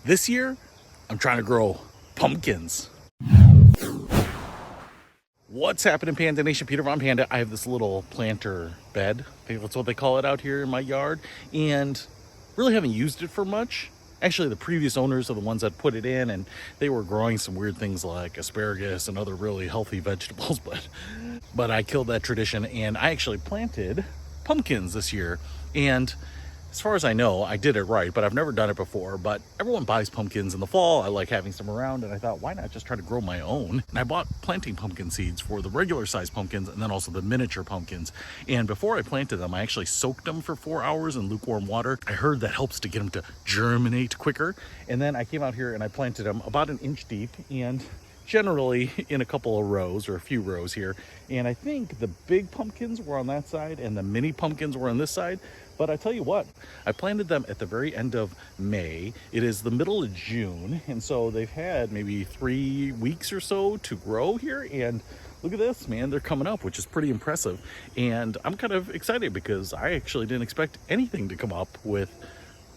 This year, I'm trying to grow pumpkins. What's happening, Panda Nation? Peter Von Panda. I have this little planter bed. I think that's what they call it out here in my yard. And really haven't used it for much. Actually, the previous owners are the ones that put it in, and they were growing some weird things like asparagus and other really healthy vegetables. But I killed that tradition, and I actually planted pumpkins this year. And as far as I know, I did it right, but I've never done it before. But everyone buys pumpkins in the fall. I like having some around, and I thought, why not just try to grow my own? And I bought planting pumpkin seeds for the regular size pumpkins and then also the miniature pumpkins. And before I planted them, I actually soaked them for 4 hours in lukewarm water. I heard that helps to get them to germinate quicker. And then I came out here and I planted them about 1 inch deep, and generally in a couple of rows or a few rows here. And I think the big pumpkins were on that side and the mini pumpkins were on this side. But I tell you what, I planted them at the very end of May. It is the middle of June, and so they've had maybe 3 weeks or so to grow here. And look at this, man, they're coming up, which is pretty impressive. And I'm kind of excited because I actually didn't expect anything to come up with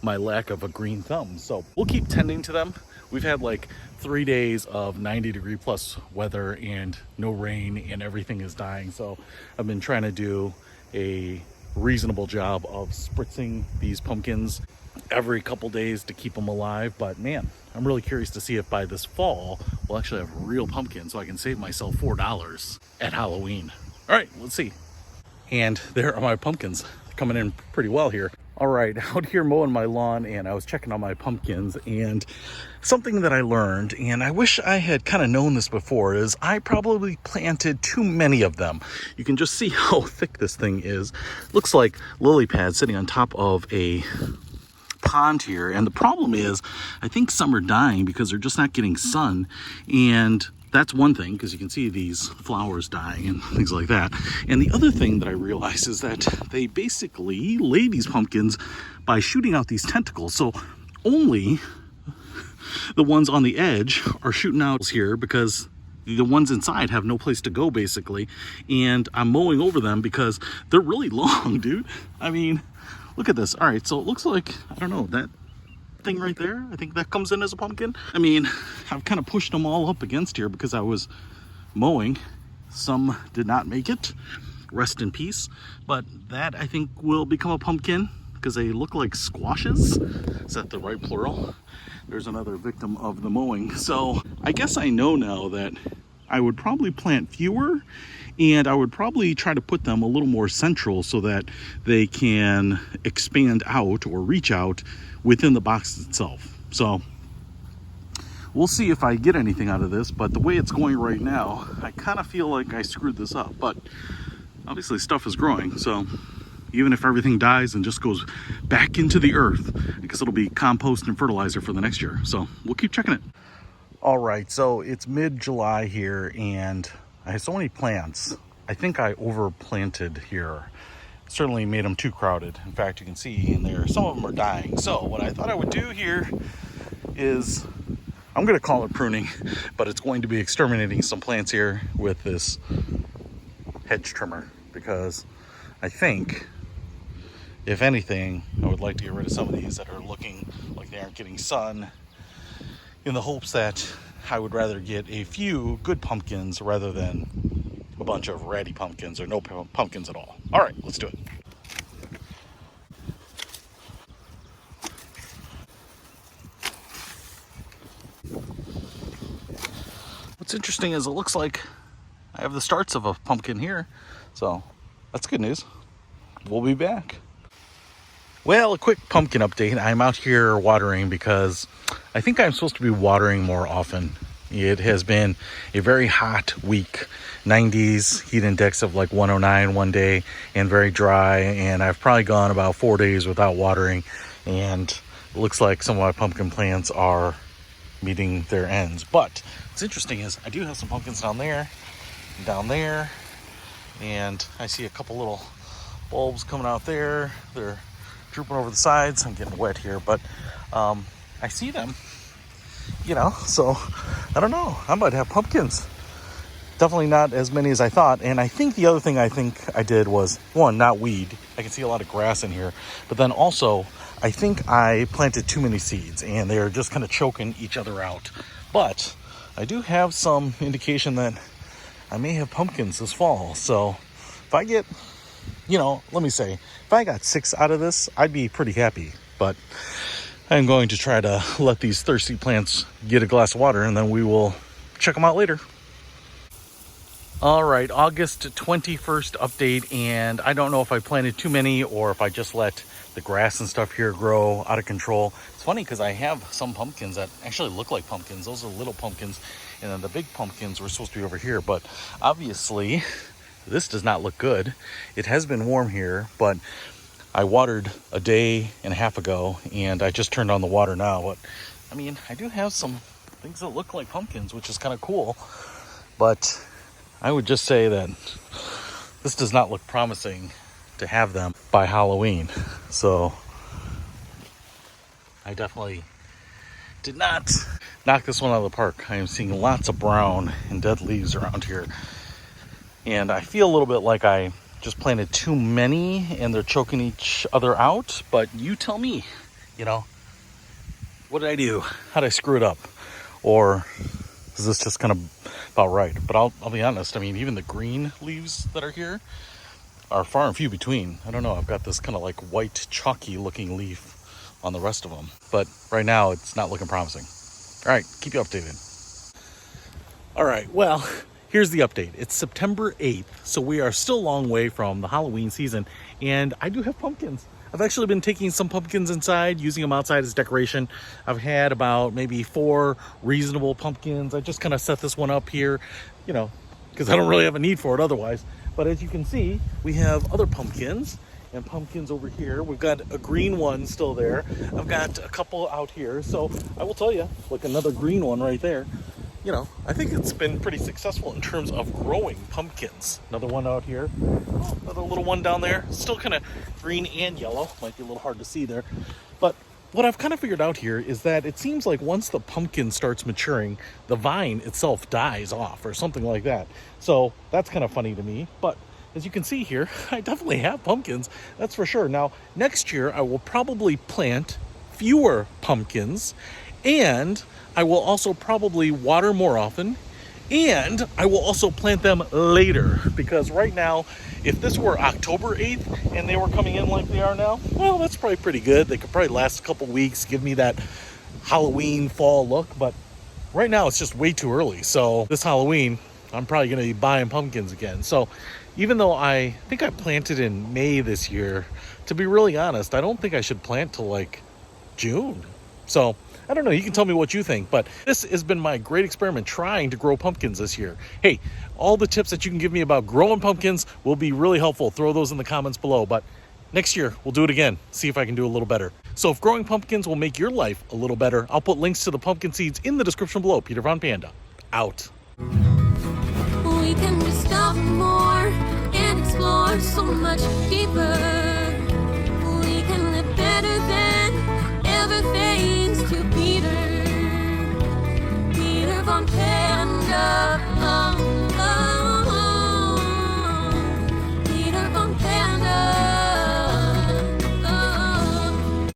my lack of a green thumb. So we'll keep tending to them. We've had like 3 days of 90-degree plus weather and no rain, and everything is dying. So I've been trying to do a reasonable job of spritzing these pumpkins every couple days to keep them alive. But man, I'm really curious to see if by this fall we'll actually have real pumpkins so I can save myself $4 at Halloween. All right, let's see. And there are my pumpkins. They're coming in pretty well here. All right, out here mowing my lawn, and I was checking on my pumpkins, and something that I learned, and I wish I had kind of known this before, is I probably planted too many of them. You can just see how thick this thing is. Looks like lily pads sitting on top of a pond here, and the problem is I think some are dying because they're just not getting sun, and that's one thing, because you can see these flowers dying and things like that. And the other thing that I realized is that they basically lay these pumpkins by shooting out these tentacles. So only the ones on the edge are shooting out here because the ones inside have no place to go, basically. And I'm mowing over them because they're really long, dude. I mean, look at this. All right, so it looks like, I don't know, that thing right there, I think that comes in as a pumpkin. I mean, I've kind of pushed them all up against here because I was mowing. Some did not make it, rest in peace, but that I think will become a pumpkin because they look like squashes. Is that the right plural? There's another victim of the mowing. So I guess I know now that I would probably plant fewer, and I would probably try to put them a little more central so that they can expand out or reach out within the box itself. So we'll see if I get anything out of this, but the way it's going right now, I kind of feel like I screwed this up. But obviously stuff is growing, so even if everything dies and just goes back into the earth, I guess it'll be compost and fertilizer for the next year. So we'll keep checking it. All right, so it's mid-July here, and I have so many plants. I think I overplanted here. Certainly made them too crowded. In fact, you can see in there, some of them are dying. So what I thought I would do here is, I'm going to call it pruning, but it's going to be exterminating some plants here with this hedge trimmer, because I think, if anything, I would like to get rid of some of these that are looking like they aren't getting sun, in the hopes that I would rather get a few good pumpkins rather than a bunch of ratty pumpkins or no pumpkins at all. All right, let's do it. What's interesting is it looks like I have the starts of a pumpkin here, so that's good news. We'll be back. Well, a quick pumpkin update. I'm out here watering because I think I'm supposed to be watering more often. It has been a very hot week, 90s heat index of like 109 one day, and very dry, and I've probably gone about 4 days without watering, and it looks like some of my pumpkin plants are meeting their ends. But what's interesting is I do have some pumpkins down there, and I see a couple little bulbs coming out there. They're drooping over the sides. I'm getting wet here, but I see them, so I don't know. I might have pumpkins. Definitely not as many as I thought. And I think the other thing I did was, one, not weed. I can see a lot of grass in here. But then also, I think I planted too many seeds and they're just kind of choking each other out. But I do have some indication that I may have pumpkins this fall. So if I get, let me say, if I got 6 out of this, I'd be pretty happy. But I'm going to try to let these thirsty plants get a glass of water, and then we will check them out later. All right, August 21st update, and I don't know if I planted too many or if I just let the grass and stuff here grow out of control. It's funny because I have some pumpkins that actually look like pumpkins. Those are little pumpkins, and then the big pumpkins were supposed to be over here. But obviously, this does not look good. It has been warm here, but I watered a day and a half ago, and I just turned on the water now. But I mean, I do have some things that look like pumpkins, which is kind of cool. But I would just say that this does not look promising to have them by Halloween. So I definitely did not knock this one out of the park. I am seeing lots of brown and dead leaves around here. And I feel a little bit like I just planted too many and they're choking each other out. But you tell me, what did I do? How did I screw it up? Or is this just kind of about right? But I'll be honest. I mean, even the green leaves that are here are far and few between. I don't know. I've got this kind of like white chalky looking leaf on the rest of them. But right now it's not looking promising. All right, keep you updated. All right, well, here's the update. It's September 8th, so we are still a long way from the Halloween season, and I do have pumpkins. I've actually been taking some pumpkins inside, using them outside as decoration. I've had about maybe 4 reasonable pumpkins. I just kind of set this one up here, because I don't really have a need for it otherwise. But as you can see, we have other pumpkins and pumpkins over here. We've got a green one still there. I've got a couple out here. So I will tell you, look, another green one right there. I think it's been pretty successful in terms of growing pumpkins. Another one out here, another little one down there, still kind of green and yellow. Might be a little hard to see there. But what I've kind of figured out here is that it seems like once the pumpkin starts maturing, the vine itself dies off or something like that. So that's kind of funny to me. But as you can see here, I definitely have pumpkins, that's for sure. Now, next year, I will probably plant fewer pumpkins, and I will also probably water more often, and I will also plant them later, because right now, if this were October 8th and they were coming in like they are now, well, that's probably pretty good. They could probably last a couple weeks, give me that Halloween fall look, but right now it's just way too early. So this Halloween, I'm probably going to be buying pumpkins again. So even though I think I planted in May this year, to be really honest, I don't think I should plant till like June. So I don't know, you can tell me what you think, but this has been my great experiment trying to grow pumpkins this year. Hey, all the tips that you can give me about growing pumpkins will be really helpful. Throw those in the comments below, but next year we'll do it again, see if I can do a little better. So if growing pumpkins will make your life a little better, I'll put links to the pumpkin seeds in the description below. Peter Von Panda, out. We can discover more and explore so much deeper. We can live better than ever thanks to Peter Von Panda.